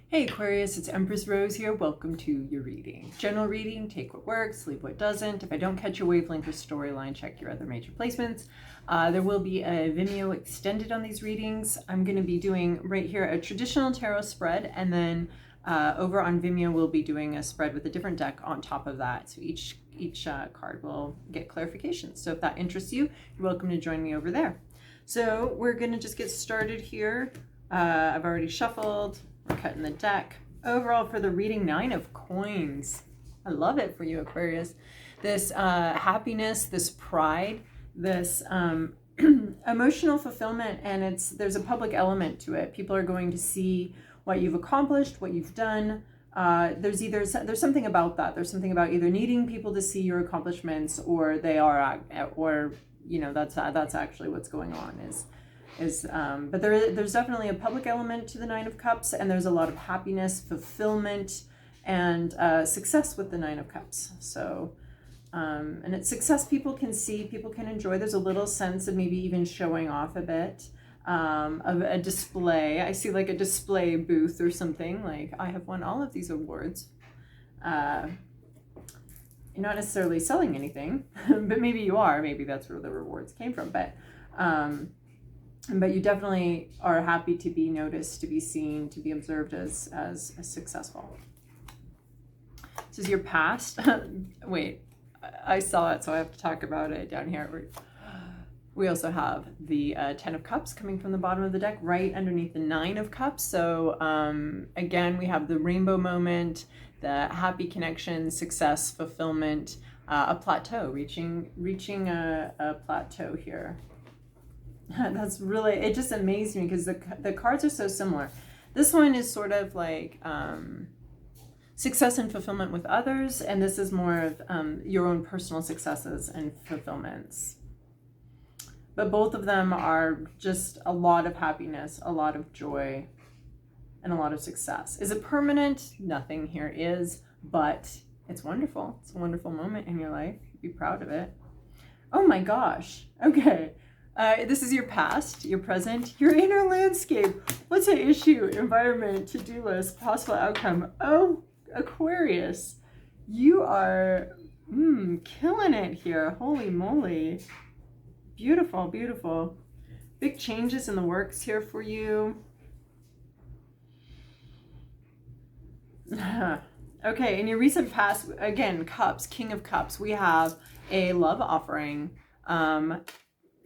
Hey Aquarius, it's Empress Rose here. Welcome to your reading. General reading, take what works, leave what doesn't. If I don't catch your wavelength or storyline, check your other major placements. There will be a Vimeo extended on these readings. I'm going to be doing right here a traditional tarot spread, and then over on Vimeo we'll be doing a spread with a different deck on top of that. So each card will get clarification. So if that interests you, you're welcome to join me over there. So we're going to just get started here. I've already shuffled. We're cutting the deck. Overall for the reading, 9 of coins. I love it for you, Aquarius. This happiness, this pride, this emotional fulfillment, and there's a public element to it. People are going to see what you've accomplished, what you've done. There's something about that. There's something about either needing people to see your accomplishments, or they are, or you know, that's actually what's going on. But there's definitely a public element to the 9 of Cups, and there's a lot of happiness, fulfillment, and success with the 9 of Cups. So, and it's success people can see, people can enjoy. There's a little sense of maybe even showing off a bit, of a display. I see like a display booth or something, like I have won all of these awards. You're not necessarily selling anything, but maybe you are. Maybe that's where the rewards came from. But you definitely are happy to be noticed, to be seen, to be observed as successful. This is your past. Wait, I saw it, so I have to talk about it down here. We also have the 10 of Cups coming from the bottom of the deck, right underneath the 9 of Cups. So again, we have the rainbow moment, the happy connection, success, fulfillment, a plateau, reaching a plateau here. That's really, it just amazed me because the cards are so similar. This one is sort of like success and fulfillment with others, and this is more of your own personal successes and fulfillments. But both of them are just a lot of happiness, a lot of joy, and a lot of success. Is it permanent? Nothing here is, but it's wonderful. It's a wonderful moment in your life. Be proud of it. Oh my gosh. Okay. This is your past, your present, your inner landscape. What's an issue, environment, to-do list, possible outcome? Oh, Aquarius, you are killing it here. Holy moly. Beautiful, beautiful. Big changes in the works here for you. Okay, in your recent past, again, Cups, King of Cups, we have a love offering.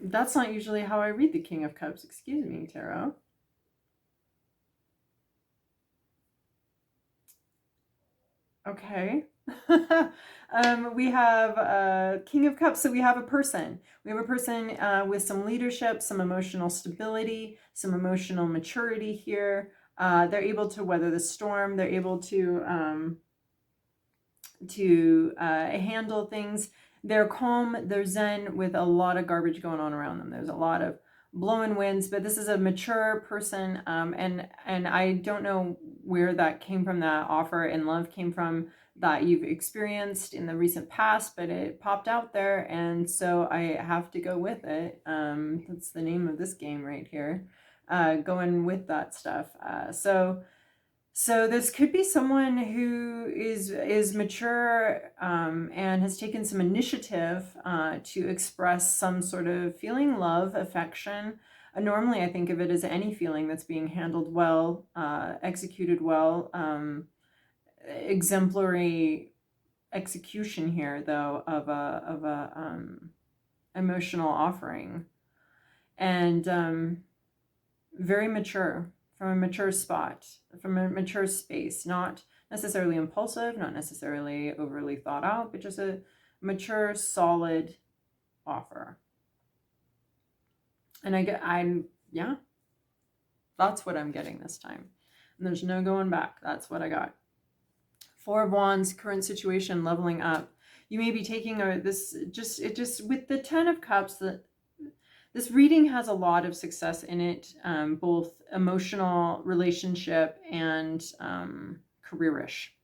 That's not usually how I read the King of Cups. Excuse me, Tarot. Okay. We have King of Cups. So we have a person. We have a person with some leadership, some emotional stability, some emotional maturity here. They're able to weather the storm. They're able to handle things. They're calm, they're zen with a lot of garbage going on around them. There's a lot of blowing winds, but this is a mature person, and I don't know where that came from, that offer in love came from, that you've experienced in the recent past, but it popped out there, and so I have to go with it. That's the name of this game right here, going with that stuff. So this could be someone who is mature and has taken some initiative to express some sort of feeling, love, affection. Normally, I think of it as any feeling that's being handled well, executed well. Exemplary execution here, though, of a emotional offering, and very mature. From a mature spot, from a mature space, not necessarily impulsive, not necessarily overly thought out, but just a mature, solid offer. And yeah, that's what I'm getting this time. And there's no going back. That's what I got. 4 of Wands, current situation, leveling up. You may be taking with the 10 of Cups, this reading has a lot of success in it, both emotional, relationship, and careerish.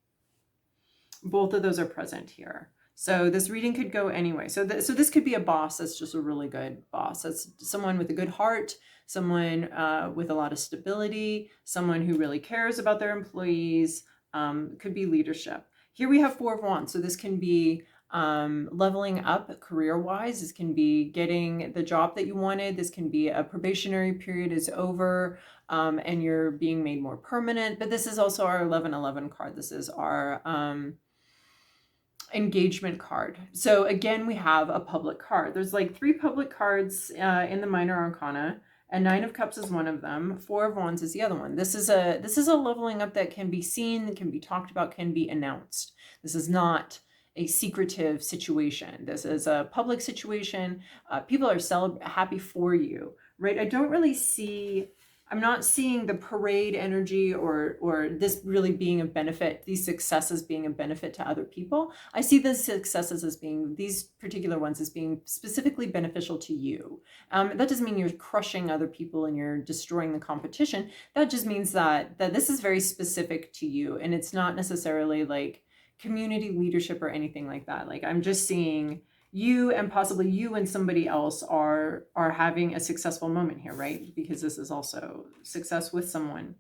Both of those are present here. So this reading could go anyway. So this could be a boss that's just a really good boss. That's someone with a good heart, someone with a lot of stability, someone who really cares about their employees, could be leadership. Here we have Four of Wands. So this can be leveling up career-wise. This can be getting the job that you wanted. This can be a probationary period is over and you're being made more permanent. But this is also our 1111 card. This is our engagement card. So again, we have a public card. There's like 3 public cards in the minor arcana, and 9 of Cups is one of them. 4 of Wands is the other one. This is a leveling up that can be seen, that can be talked about, can be announced. This is not a secretive situation. This is a public situation. People are happy for you, right? I don't really see, I'm not seeing the parade energy or this really being a benefit, these successes being a benefit to other people. I see the successes as being, these particular ones as being specifically beneficial to you. That doesn't mean you're crushing other people and you're destroying the competition. That just means that this is very specific to you, and it's not necessarily like community leadership or anything like that. Like, I'm just seeing you and possibly you and somebody else are having a successful moment here, right? Because this is also success with someone.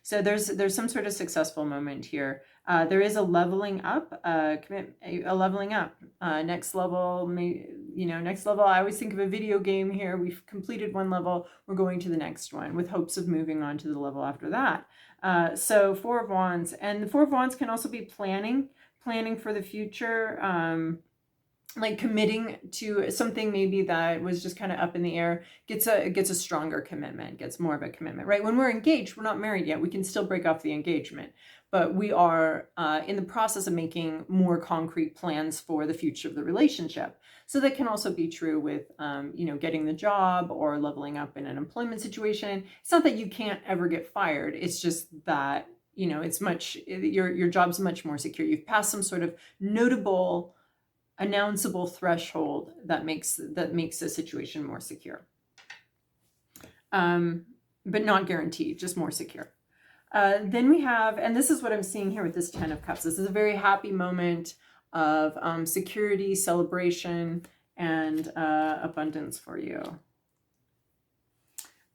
So there's some sort of successful moment here. There is a leveling up, a leveling up. Next level, next level. I always think of a video game here. We've completed one level. We're going to the next one with hopes of moving on to the level after that. So 4 of Wands, and the 4 of Wands can also be planning for the future. Like committing to something maybe that was just kind of up in the air, gets a stronger commitment, gets more of a commitment, right? When we're engaged, we're not married yet. We can still break off the engagement, but we are in the process of making more concrete plans for the future of the relationship. So that can also be true with, getting the job or leveling up in an employment situation. It's not that you can't ever get fired. It's just that, it's your job's much more secure. You've passed some sort of notable, announceable threshold that makes the situation more secure, but not guaranteed, just more secure. Then we have, and this is what I'm seeing here with this 10 of Cups. This is a very happy moment of security, celebration, and abundance for you.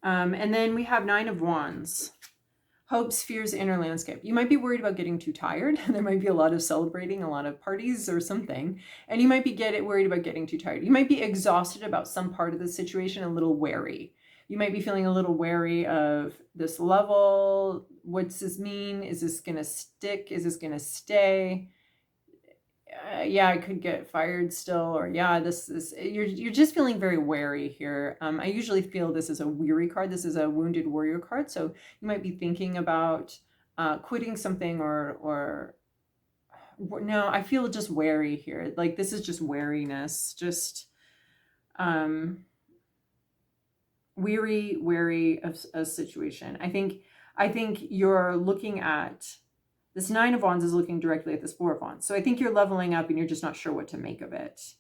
And then we have 9 of Wands. Hopes, fears, inner landscape. You might be worried about getting too tired. There might be a lot of celebrating, a lot of parties or something. And you might be worried about getting too tired. You might be exhausted about some part of the situation, a little wary. You might be feeling a little wary of this level. What's this mean? Is this going to stick? Is this going to stay? Yeah, I could get fired still, or yeah, this is, you're just feeling very wary here. I usually feel this is a weary card. This is a wounded warrior card. So you might be thinking about quitting something or no, I feel just wary here. Like this is just wariness, just wary of a situation. I think you're looking at, this 9 of Wands is looking directly at this 4 of Wands. So I think you're leveling up and you're just not sure what to make of it.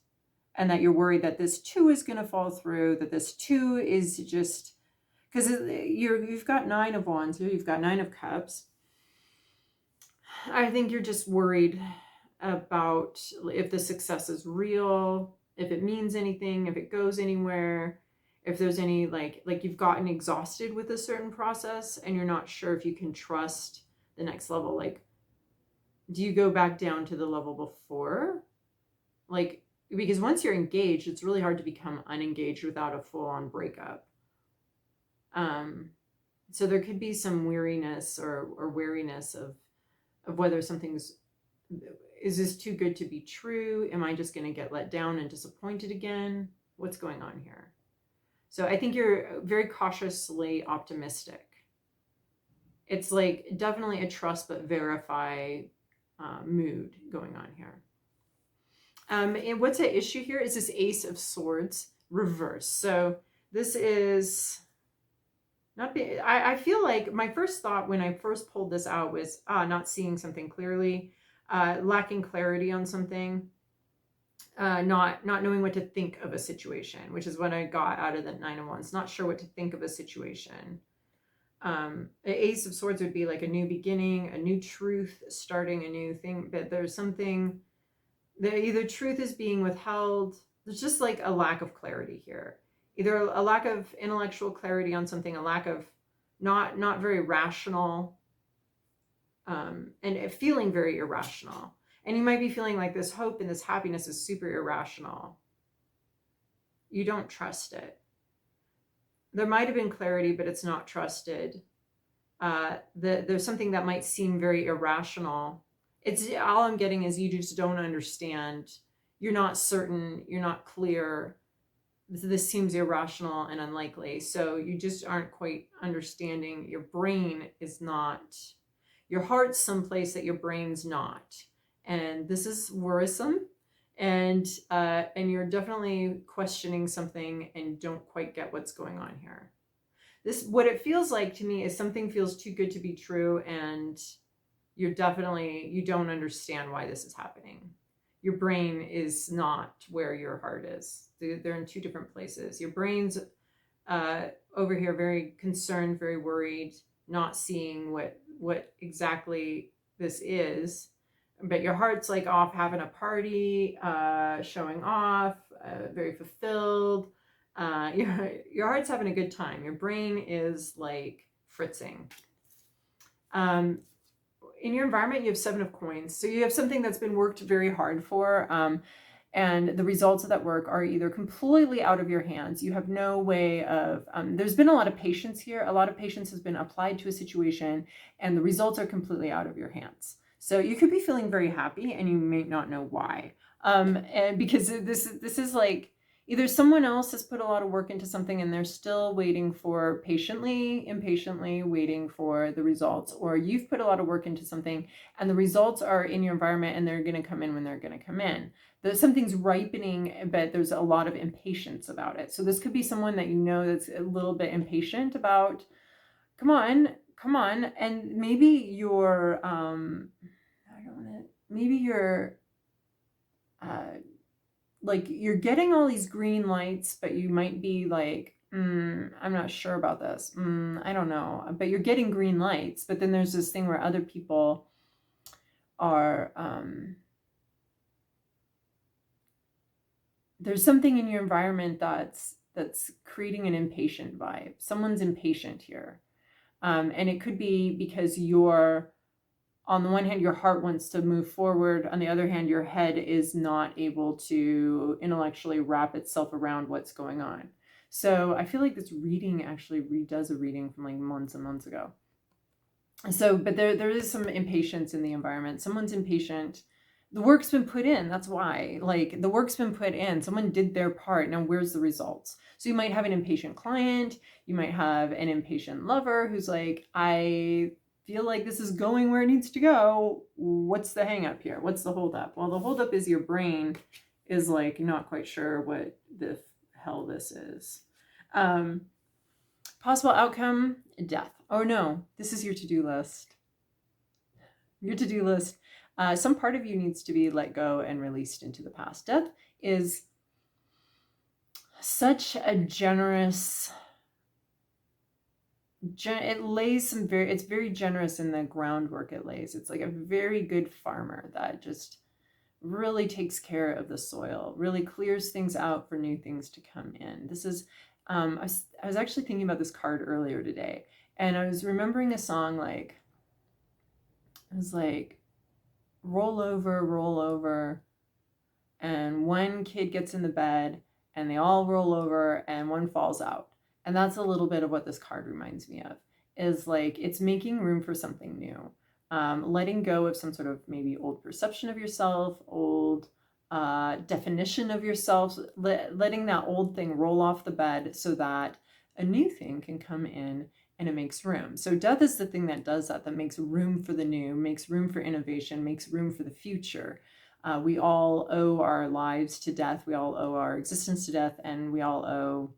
And that you're worried that this 2 is going to fall through, that this 2 is just, because you've got 9 of Wands here, you've got 9 of Cups. I think you're just worried about if the success is real, if it means anything, if it goes anywhere, if there's any, like you've gotten exhausted with a certain process and you're not sure if you can trust the next level. Like, do you go back down to the level before? Like, because once you're engaged, it's really hard to become unengaged without a full-on breakup. So there could be some weariness or wariness of whether something's, is this too good to be true? Am I just going to get let down and disappointed again? What's going on here? So I think you're very cautiously optimistic. It's like definitely a trust but verify mood going on here. And what's at issue here is this Ace of Swords reverse. So this is not be, I feel like my first thought when I first pulled this out was not seeing something clearly, lacking clarity on something, not knowing what to think of a situation, which is what I got out of the 9 of Wands. Not sure what to think of a situation. The Ace of Swords would be like a new beginning, a new truth, starting a new thing. But there's something that either truth is being withheld. There's just like a lack of clarity here. either a lack of intellectual clarity on something, a lack of not very rational, and feeling very irrational. And you might be feeling like this hope and this happiness is super irrational. You don't trust it. There might have been clarity, but it's not trusted. There's something that might seem very irrational. It's all I'm getting is you just don't understand. You're not certain. You're not clear. This seems irrational and unlikely. So you just aren't quite understanding. Your brain is not. Your heart's someplace that your brain's not. And this is worrisome. And you're definitely questioning something and don't quite get what's going on here. What it feels like to me is something feels too good to be true, and you don't understand why this is happening. Your brain is not where your heart is. They're in two different places. Your brain's over here very concerned, very worried, not seeing what exactly this is. But your heart's like off having a party, showing off, very fulfilled. Your heart's having a good time. Your brain is like fritzing. In your environment, you have 7 of coins. So you have something that's been worked very hard for. And the results of that work are either completely out of your hands. You have no way of, there's been a lot of patience here. A lot of patience has been applied to a situation and the results are completely out of your hands. So you could be feeling very happy and you may not know why. And because this is like, either someone else has put a lot of work into something and they're still waiting for impatiently waiting for the results, or you've put a lot of work into something and the results are in your environment and they're going to come in when they're going to come in. Something's ripening, but there's a lot of impatience about it. So this could be someone that you know that's a little bit impatient about, come on. And maybe you're, like you're getting all these green lights, but you might be like, I'm not sure about this. I don't know. But you're getting green lights. But then there's this thing where other people are, there's something in your environment that's creating an impatient vibe. Someone's impatient here. And it could be because you're, on the one hand, your heart wants to move forward. On the other hand, your head is not able to intellectually wrap itself around what's going on. So I feel like this reading actually redoes a reading from like months and months ago. So, but there is some impatience in the environment. Someone's impatient. The work's been put in. That's why, like, the work's been put in. Someone did their part. Now, where's the results? So you might have an impatient client. You might have an impatient lover who's like, I feel like this is going where it needs to go. What's the hang up here? What's the hold up? Well, the hold up is your brain is like not quite sure what the hell this is. Possible outcome, death. Oh no, this is your to-do list. Your to-do list. Some part of you needs to be let go and released into the past. Death is such a generous, it's very generous in the groundwork it lays. It's like a very good farmer that just really takes care of the soil, really clears things out for new things to come in. This is, I was actually thinking about this card earlier today, and I was remembering a song like, it was like, roll over, and one kid gets in the bed, and they all roll over, and one falls out. And that's a little bit of what this card reminds me of, is like, it's making room for something new. Letting go of some sort of maybe old perception of yourself, old definition of yourself, letting that old thing roll off the bed so that a new thing can come in and it makes room. So death is the thing that does that makes room for the new, makes room for innovation, makes room for the future. We all owe our lives to death. We all owe our existence to death, and we all owe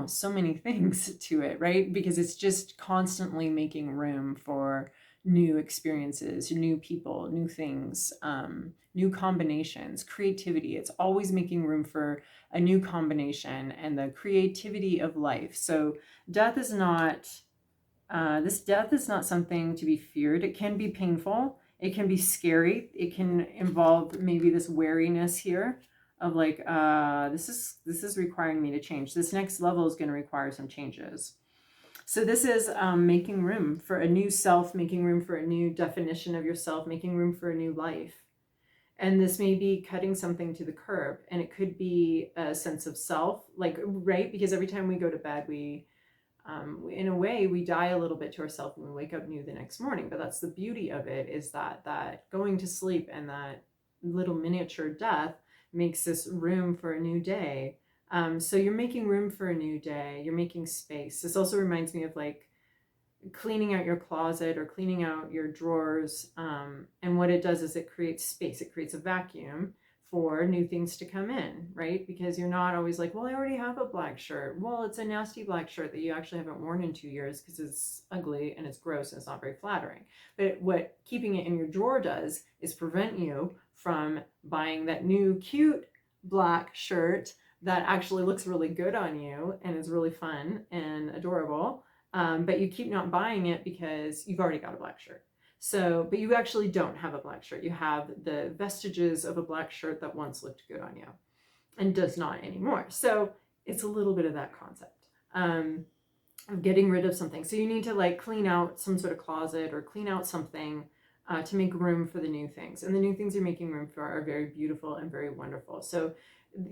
so many things to it, right? Because it's just constantly making room for new experiences, new people, new things, new combinations, creativity. It's always making room for a new combination and the creativity of life. So death is not, this death is not something to be feared. It can be painful. It can be scary. It can involve maybe this wariness here. of like, this is requiring me to change. This next level is going to require some changes. So this is making room for a new self, making room for a new definition of yourself, making room for a new life. And this may be cutting something to the curb, and it could be a sense of self, like, right? Because every time we go to bed, we, in a way, we die a little bit to ourselves and we wake up new the next morning. But that's the beauty of it, is that going to sleep and that little miniature death makes this room for a new day. So you're making room for a new day. You're making space. This also reminds me of like cleaning out your closet or cleaning out your drawers. And what it does is it creates space. It creates a vacuum for new things to come in, right? Because you're not always like, well, I already have a black shirt. Well, it's a nasty black shirt that you actually haven't worn in 2 years because it's ugly and it's gross and it's not very flattering. But what keeping it in your drawer does is prevent you from buying that new cute black shirt that actually looks really good on you and is really fun and adorable. But you keep not buying it because you've already got a black shirt. So, but you actually don't have a black shirt. You have the vestiges of a black shirt that once looked good on you and does not anymore. So it's a little bit of that concept of getting rid of something. So you need to like clean out some sort of closet or clean out something to make room for the new things. And the new things you're making room for are very beautiful and very wonderful. So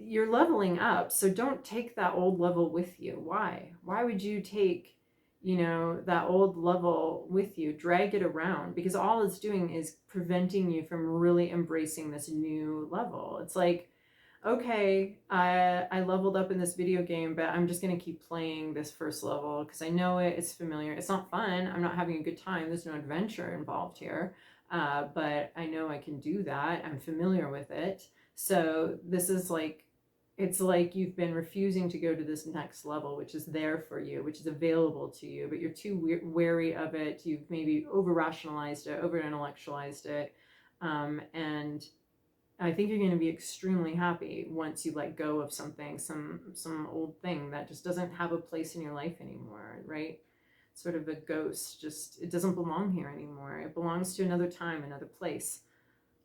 you're leveling up. So don't take that old level with you. Why? Why would you take, you know, that old level with you, drag it around? Because all it's doing is preventing you from really embracing this new level. It's like, okay, I leveled up in this video game, but I'm just going to keep playing this first level because I know it's familiar. It's not fun. I'm not having a good time. There's no adventure involved here. But I know I can do that. I'm familiar with it. So this is like, it's like you've been refusing to go to this next level, which is there for you, which is available to you, but you're too wary of it. You've maybe over-rationalized it, over-intellectualized it. And I think you're going to be extremely happy once you let go of something, some old thing that just doesn't have a place in your life anymore, right? Sort of a ghost, just, it doesn't belong here anymore. It belongs to another time, another place.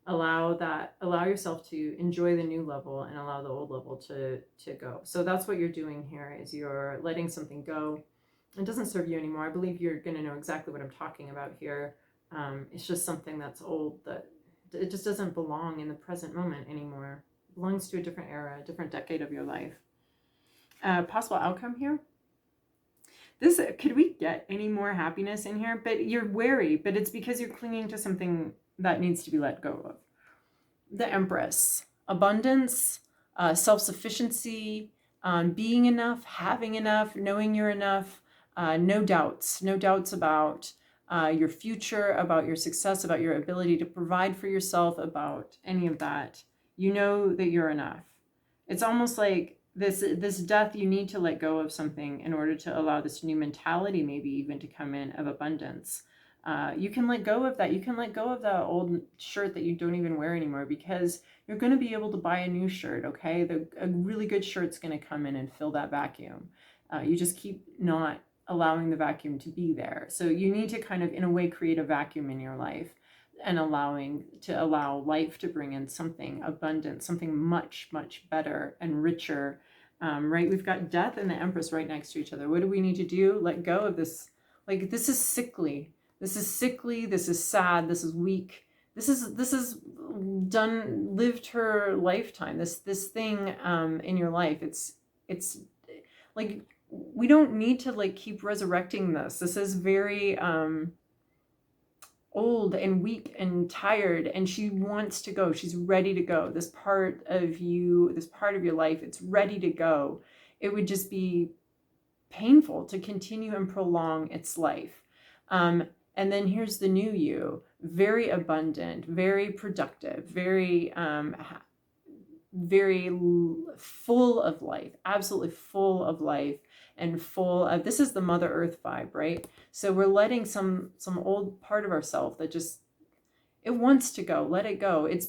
Allow yourself to enjoy the new level and allow the old level to go. So that's what you're doing here, is you're letting something go. It doesn't serve you anymore. I believe you're going to know exactly what I'm talking about here. It's just something that's old, that it just doesn't belong in the present moment anymore. It belongs to a different era, a different decade of your life. Possible outcome here. This, could we get any more happiness in here? But you're wary, but it's because you're clinging to something that needs to be let go of. The Empress, abundance, self-sufficiency, being enough, having enough, knowing you're enough, no doubts about your future, about your success, about your ability to provide for yourself, about any of that. You know that you're enough. It's almost like this death, you need to let go of something in order to allow this new mentality maybe even to come in of abundance. You can let go of that. You can let go of that old shirt that you don't even wear anymore, because you're going to be able to buy a new shirt, okay? A really good shirt's going to come in and fill that vacuum. You just keep not allowing the vacuum to be there. So you need to kind of, in a way, create a vacuum in your life and allow life to bring in something abundant, something much, much better and richer, right? We've got death and the Empress right next to each other. What do we need to do? Let go of this. Like, this is sickly. This is sickly. This is sad. This is weak. This is lived her lifetime. This thing in your life. It's like, we don't need to like keep resurrecting this. This is very old and weak and tired, and she wants to go. She's ready to go. This part of you, this part of your life, it's ready to go. It would just be painful to continue and prolong its life. And then here's the new you, very abundant, very productive, very full of life, absolutely full of life, and full of, this is the Mother Earth vibe, right? So we're letting some old part of ourselves that just, it wants to go, let it go. It's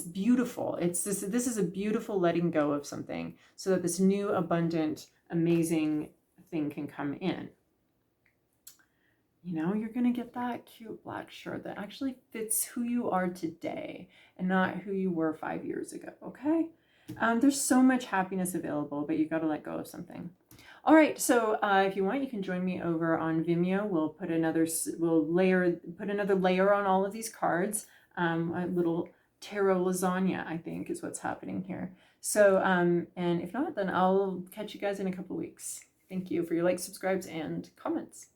beautiful. This is a beautiful letting go of something so that this new, abundant, amazing thing can come in. you know, you're going to get that cute black shirt that actually fits who you are today and not who you were 5 years ago, okay? There's so much happiness available, but you got to let go of something. All right, so if you want, you can join me over on Vimeo. We'll put another layer on all of these cards. A little tarot lasagna, I think, is what's happening here. So, and if not, then I'll catch you guys in a couple weeks. Thank you for your likes, subscribes, and comments.